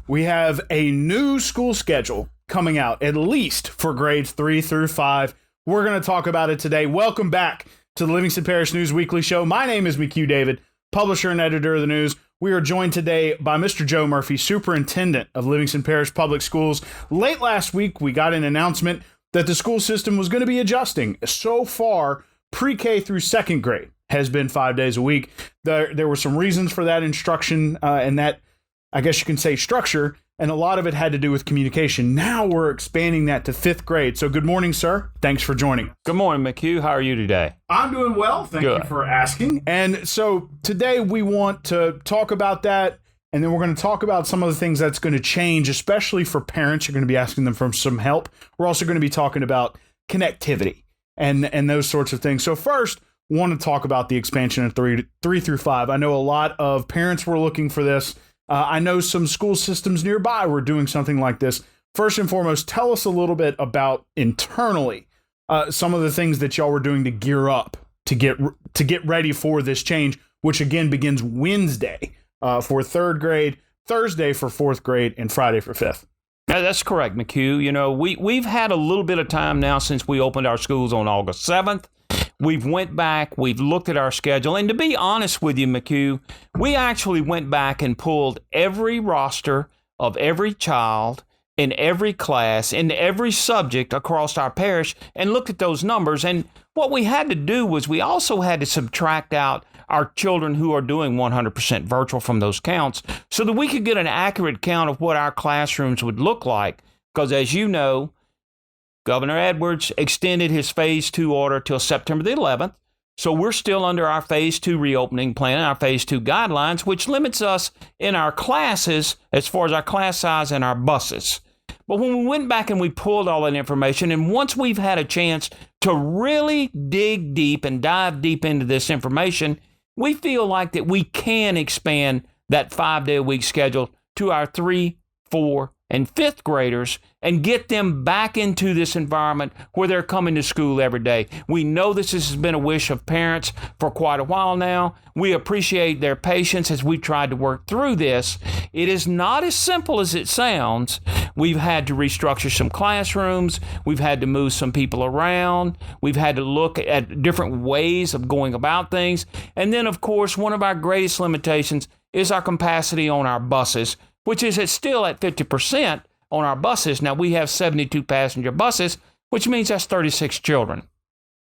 we have a new school schedule coming out, at least for grades 3 through 5. We're going to talk about it today. Welcome back to the Livingston Parish News Weekly Show. My name is McHugh David, publisher and editor of the news. We are joined today by Mr. Joe Murphy, Superintendent of Livingston Parish Public Schools. Late last week, we got an announcement that the school system was going to be adjusting. So far, pre-K through second grade has been 5 days a week. There were some reasons for that instruction and that, I guess you can say, structure, and a lot of it had to do with communication. Now we're expanding that to fifth grade. So good morning, sir. Thanks for joining us. Good morning, McHugh. How are you today? I'm doing well. Thank you for asking. And so today we want to talk about that, and then we're going to talk about some of the things that's going to change, especially for parents. You're going to be asking them for some help. We're also going to be talking about connectivity and those sorts of things. So first, I want to talk about the expansion of 3 through 5. I know a lot of parents were looking for this. I know some school systems nearby were doing something like this. First and foremost, tell us a little bit about internally some of the things that y'all were doing to gear up to get ready for this change, which again begins Wednesday for third grade, Thursday for fourth grade, and Friday for fifth. Yeah, that's correct, McHugh. You know, we've had a little bit of time now since we opened our schools on August 7th. We've went back, we've looked at our schedule, and to be honest with you, McHugh, we actually went back and pulled every roster of every child in every class, in every subject across our parish, and looked at those numbers. And what we had to do was we also had to subtract out our children who are doing 100% virtual from those counts so that we could get an accurate count of what our classrooms would look like. Because as you know, Governor Edwards extended his Phase 2 order till September the 11th, so we're still under our Phase 2 reopening plan, our Phase 2 guidelines, which limits us in our classes as far as our class size and our buses. But when we went back and we pulled all that information, and once we've had a chance to really dig deep and dive deep into this information, we feel like that we can expand that 5-day-a-week schedule to our 3, 4, and fifth graders and get them back into this environment where they're coming to school every day. We know this has been a wish of parents for quite a while now. We appreciate their patience as we've tried to work through this. It is not as simple as it sounds. We've had to restructure some classrooms. We've had to move some people around. We've had to look at different ways of going about things. And then, of course, one of our greatest limitations is our capacity on our buses, which is still at 50% on our buses. Now, we have 72 passenger buses, which means that's 36 children.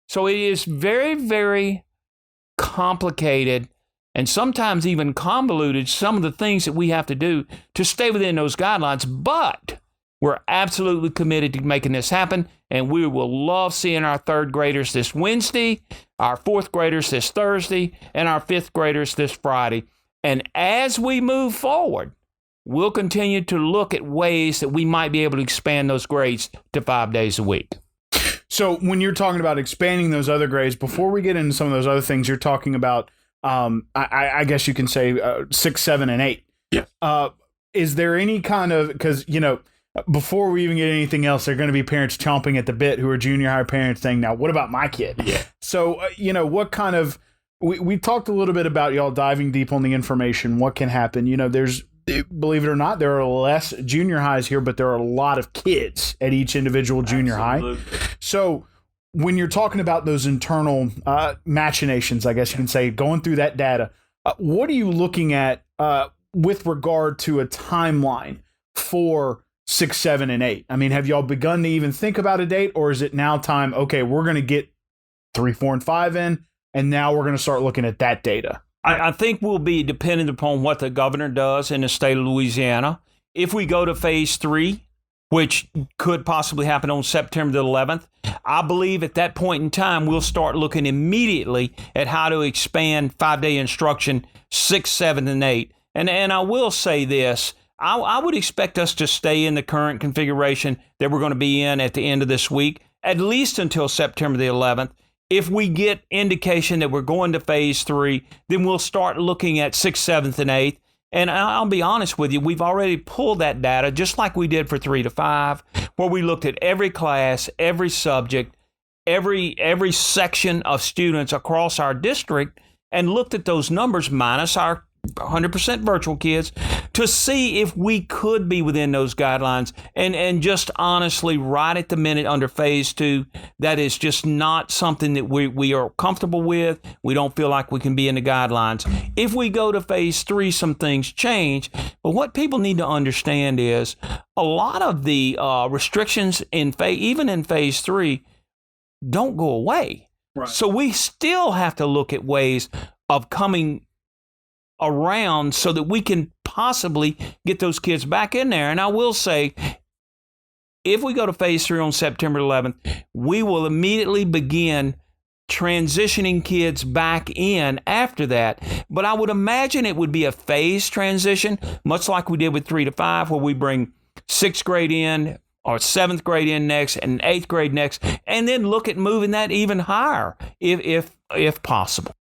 So it is very, very complicated and sometimes even convoluted, some of the things that we have to do to stay within those guidelines. But we're absolutely committed to making this happen, and we will love seeing our third graders this Wednesday, our fourth graders this Thursday, and our fifth graders this Friday. And as we move forward, we'll continue to look at ways that we might be able to expand those grades to 5 days a week. So when you're talking about expanding those other grades, before we get into some of those other things, you're talking about, I guess you can say 6, 7, and 8. Yeah. Is there any kind of, because, you know, before we even get anything else, there are going to be parents chomping at the bit who are junior high parents saying, now, what about my kid? Yeah. So, you know, what kind of, we talked a little bit about y'all diving deep on the information, what can happen. You know, believe it or not, there are less junior highs here, but there are a lot of kids at each individual junior high. So when you're talking about those internal machinations, I guess you can say, going through that data, what are you looking at with regard to a timeline for 6, 7, and 8? I mean, have y'all begun to even think about a date, or is it now time, okay, we're going to get 3, 4, and 5 in, and now we're going to start looking at that data? I think we'll be dependent upon what the governor does in the state of Louisiana. If we go to Phase 3, which could possibly happen on September the 11th, I believe at that point in time, we'll start looking immediately at how to expand 5-day instruction 6, 7, and 8. And I will say this, I would expect us to stay in the current configuration that we're going to be in at the end of this week, at least until September the 11th. If we get indication that we're going to Phase 3, then we'll start looking at 6th, 7th, and 8th. And I'll be honest with you, we've already pulled that data, just like we did for 3 to 5, where we looked at every class, every subject, every section of students across our district, and looked at those numbers minus our 100% virtual kids, to see if we could be within those guidelines. And just honestly, right at the minute under phase 2, that is just not something that we are comfortable with. We don't feel like we can be in the guidelines. If we go to phase 3, some things change. But what people need to understand is a lot of the restrictions even in phase 3 don't go away. Right. So we still have to look at ways of coming around so that we can possibly get those kids back in there. And I will say, if we go to phase 3 on September 11th, we will immediately begin transitioning kids back in after that. But I would imagine it would be a phased transition, much like we did with 3 to 5, where we bring 6th grade in, or 7th grade in next, and 8th grade next, and then look at moving that even higher if possible.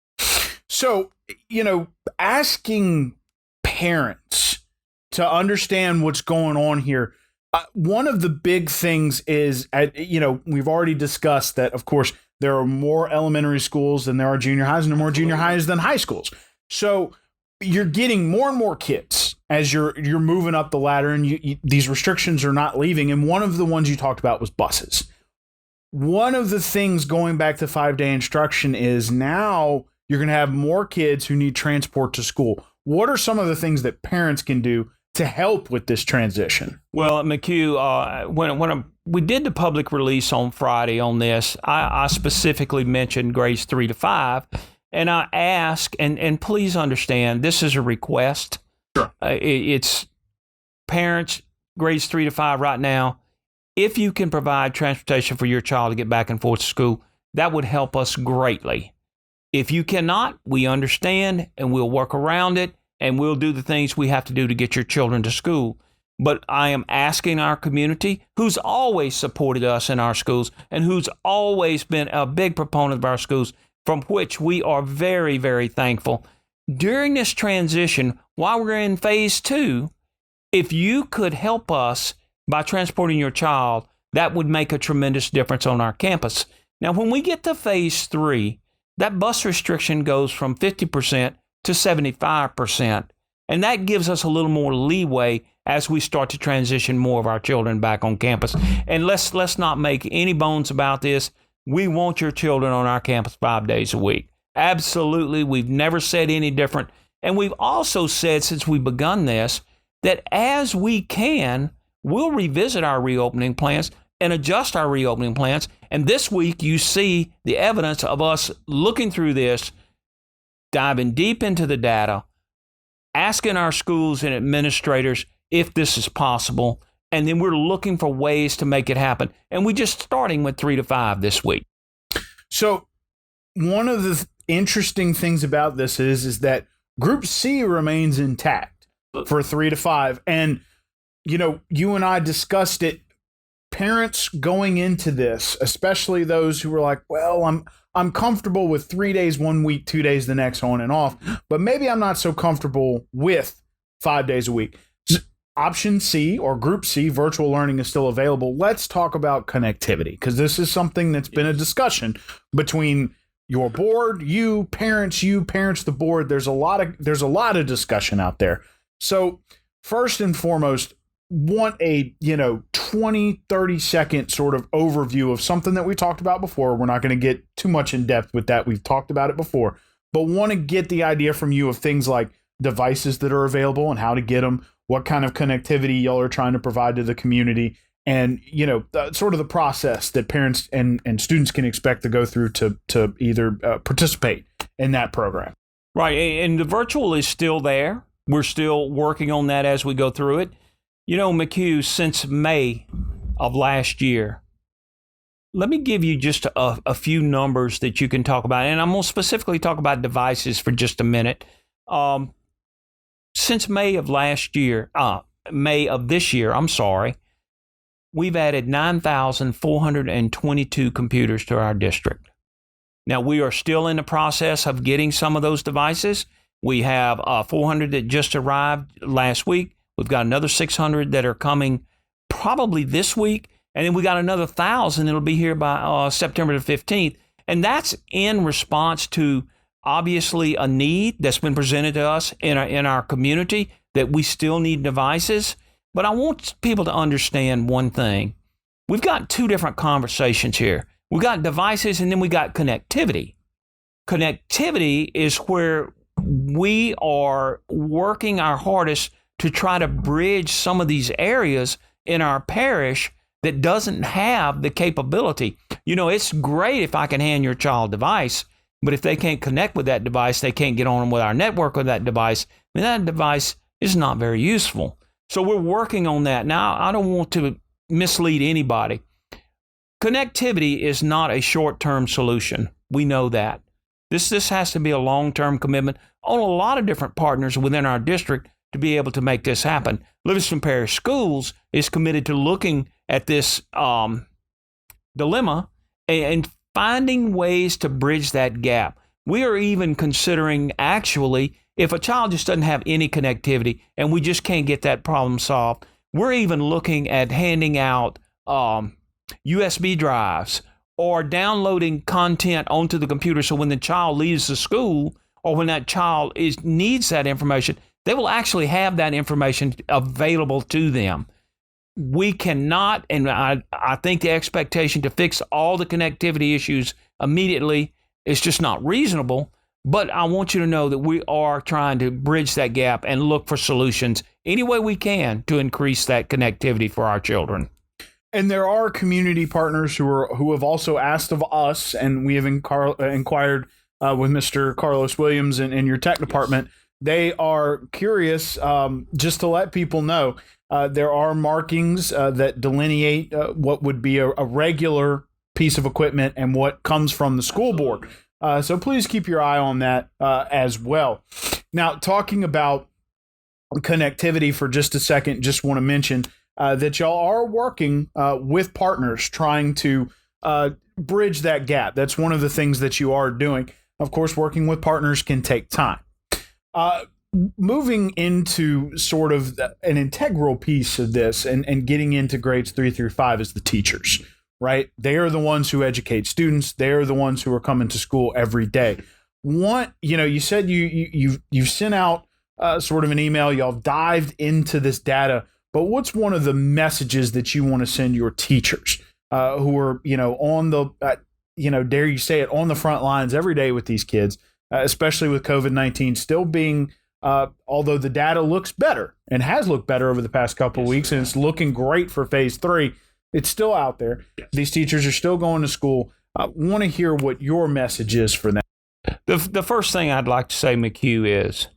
So, asking parents to understand what's going on here, one of the big things is, we've already discussed that, of course, there are more elementary schools than there are junior highs, and there are more junior highs than high schools. So you're getting more and more kids as you're moving up the ladder, and these restrictions are not leaving. And one of the ones you talked about was buses. One of the things going back to 5-day instruction is now you're going to have more kids who need transport to school. What are some of the things that parents can do to help with this transition? Well, McHugh, when we did the public release on Friday on this, I specifically mentioned grades 3 to 5. And I ask, and please understand, this is a request. Sure. It's parents, grades 3 to 5 right now. If you can provide transportation for your child to get back and forth to school, that would help us greatly. If you cannot, we understand, and we'll work around it, and we'll do the things we have to do to get your children to school. But I am asking our community, who's always supported us in our schools and who's always been a big proponent of our schools, from which we are very, very thankful. During this transition, while we're in phase 2, if you could help us by transporting your child, that would make a tremendous difference on our campus. Now, when we get to phase 3, that bus restriction goes from 50% to 75%. And that gives us a little more leeway as we start to transition more of our children back on campus. And let's not make any bones about this. We want your children on our campus 5 days a week. Absolutely. We've never said any different. And we've also said, since we've begun this, that as we can, we'll revisit our reopening plans and adjust our reopening plans. And this week, you see the evidence of us looking through this, diving deep into the data, asking our schools and administrators if this is possible. And then we're looking for ways to make it happen. And we're just starting with 3 to 5 this week. So one of the interesting things about this is that Group C remains intact for 3 to 5. And, you and I discussed it. Parents going into this, especially those who were like, well, I'm comfortable with 3 days, 1 week, 2 days, the next, on and off, but maybe I'm not so comfortable with 5 days a week. Option C, or Group C, virtual learning, is still available. Let's talk about connectivity, because this is something that's been a discussion between your board, you parents, the board. There's a lot of discussion out there. So first and foremost, want a 20-30 second sort of overview of something that we talked about before. We're not going to get too much in depth with that. We've talked about it before, but want to get the idea from you of things like devices that are available and how to get them, what kind of connectivity y'all are trying to provide to the community, and sort of the process that parents and students can expect to go through to either participate in that program. Right, and the virtual is still there. We're still working on that as we go through it. McHugh, since May of last year, let me give you just a few numbers that you can talk about. And I'm going to specifically talk about devices for just a minute. Since May of this year, we've added 9,422 computers to our district. Now, we are still in the process of getting some of those devices. We have 400 that just arrived last week. We've got another 600 that are coming probably this week. And then we got another 1,000 that'll be here by September the 15th. And that's in response to obviously a need that's been presented to us in our community that we still need devices. But I want people to understand one thing. We've got two different conversations here. We've got devices and then we got connectivity. Connectivity is where we are working our hardest to try to bridge some of these areas in our parish that doesn't have the capability. You know, it's great if I can hand your child a device, but if they can't connect with that device, they can't get on with our network with that device, then that device is not very useful. So we're working on that. Now, I don't want to mislead anybody. Connectivity is not a short-term solution. We know that. This has to be a long-term commitment on a lot of different partners within our district to be able to make this happen. Livingston Parish Schools is committed to looking at this dilemma and finding ways to bridge that gap. We are even considering, actually, if a child just doesn't have any connectivity and we just can't get that problem solved, we're even looking at handing out USB drives or downloading content onto the computer so when the child leaves the school or when that child needs that information, they will actually have that information available to them. We cannot, and I think the expectation to fix all the connectivity issues immediately is just not reasonable. But I want you to know that we are trying to bridge that gap and look for solutions any way we can to increase that connectivity for our children. And there are community partners who have also asked of us, and we have inquired with Mr. Carlos Williams in your tech department. They are curious, just to let people know, there are markings that delineate what would be a regular piece of equipment and what comes from the school board. So please keep your eye on that as well. Now, talking about connectivity for just a second, just want to mention that y'all are working with partners trying to bridge that gap. That's one of the things that you are doing. Of course, working with partners can take time. Moving into sort of an integral piece of this and getting into grades 3 through 5 is the teachers, right? They are the ones who educate students. They are the ones who are coming to school every day. You said you sent out sort of an email. Y'all dived into this data, but what's one of the messages that you want to send your teachers who are, on the, dare you say it, on the front lines every day with these kids, especially with COVID-19 still being, although the data looks better and has looked better over the past couple of weeks, and it's looking great for phase 3, it's still out there. Yes. These teachers are still going to school. I want to hear what your message is for them. The first thing I'd like to say, McHugh, is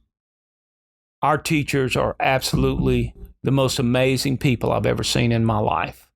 our teachers are absolutely the most amazing people I've ever seen in my life.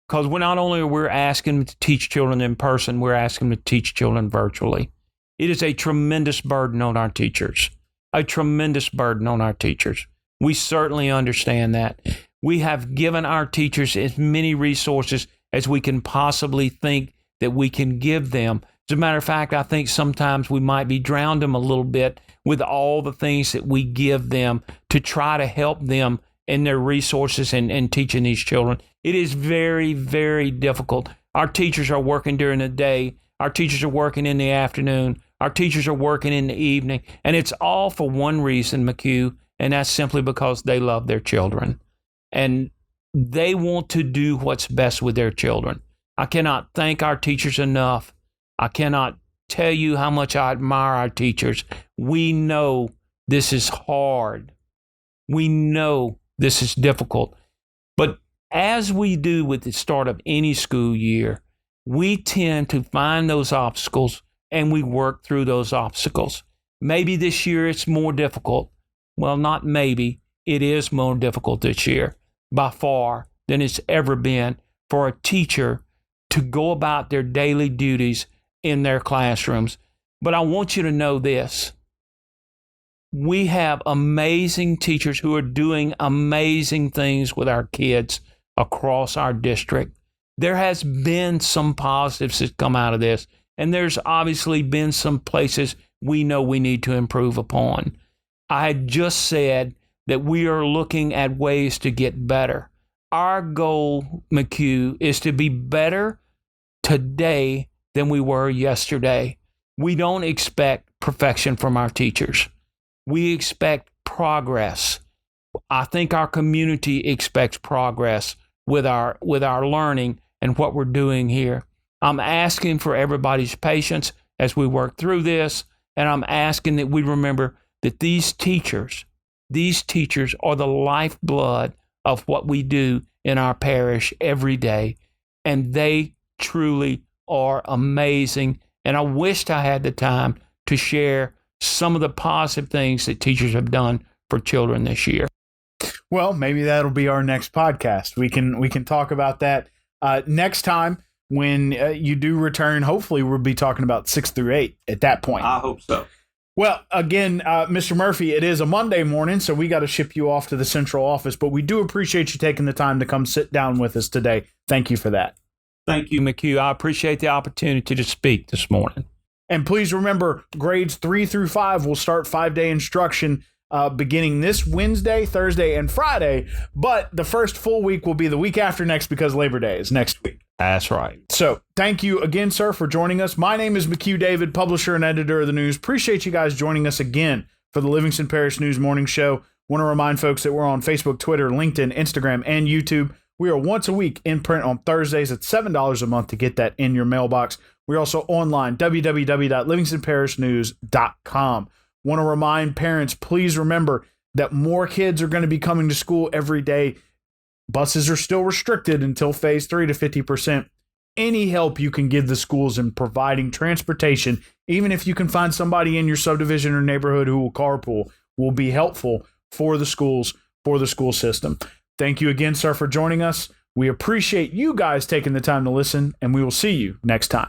Because we're not only we're asking them to teach children in person, we're asking them to teach children virtually. It is a tremendous burden on our teachers. A tremendous burden on our teachers. We certainly understand that. We have given our teachers as many resources as we can possibly think that we can give them. As a matter of fact, I think sometimes we might be drowned them a little bit with all the things that we give them to try to help them in their resources and teaching these children. It is very, very difficult. Our teachers are working during the day. Our teachers are working in the afternoon. Our teachers are working in the evening. And it's all for one reason, McHugh, and that's simply because they love their children. And they want to do what's best with their children. I cannot thank our teachers enough. I cannot tell you how much I admire our teachers. We know this is hard. We know this is difficult. But as we do with the start of any school year, we tend to find those obstacles and we work through those obstacles. Maybe this year it's more difficult. Well, not maybe. It is more difficult this year by far than it's ever been for a teacher to go about their daily duties in their classrooms. But I want you to know this. We have amazing teachers who are doing amazing things with our kids across our district. There has been some positives that come out of this, and there's obviously been some places we know we need to improve upon. I had just said that we are looking at ways to get better. Our goal, McHugh, is to be better today than we were yesterday. We don't expect perfection from our teachers. We expect progress. I think our community expects progress with our learning and what we're doing here. I'm asking for everybody's patience as we work through this, and I'm asking that we remember that these teachers are the lifeblood of what we do in our parish every day, and they truly are amazing. And I wished I had the time to share some of the positive things that teachers have done for children this year. Well, maybe that'll be our next podcast. We can talk about that next time when you do return. Hopefully, we'll be talking about 6 through 8 at that point. I hope so. Well, again, Mr. Murphy, it is a Monday morning, so we got to ship you off to the central office, but we do appreciate you taking the time to come sit down with us today. Thank you for that. Thank you, McHugh. I appreciate the opportunity to speak this morning. And please remember, grades 3 through 5 will start 5-day instruction beginning this Wednesday, Thursday, and Friday, but the first full week will be the week after next because Labor Day is next week. That's right. So thank you again, sir, for joining us. My name is McHugh David, publisher and editor of the news. Appreciate you guys joining us again for the Livingston Parish News Morning Show. Want to remind folks that we're on Facebook, Twitter, LinkedIn, Instagram, and YouTube. We are once a week in print on Thursdays at $7 a month to get that in your mailbox. We're also online, www.livingstonparishnews.com. Want to remind parents, please remember that more kids are going to be coming to school every day. Buses are still restricted until phase 3 to 50%. Any help you can give the schools in providing transportation, even if you can find somebody in your subdivision or neighborhood who will carpool, will be helpful for the schools, for the school system. Thank you again, sir, for joining us. We appreciate you guys taking the time to listen, and we will see you next time.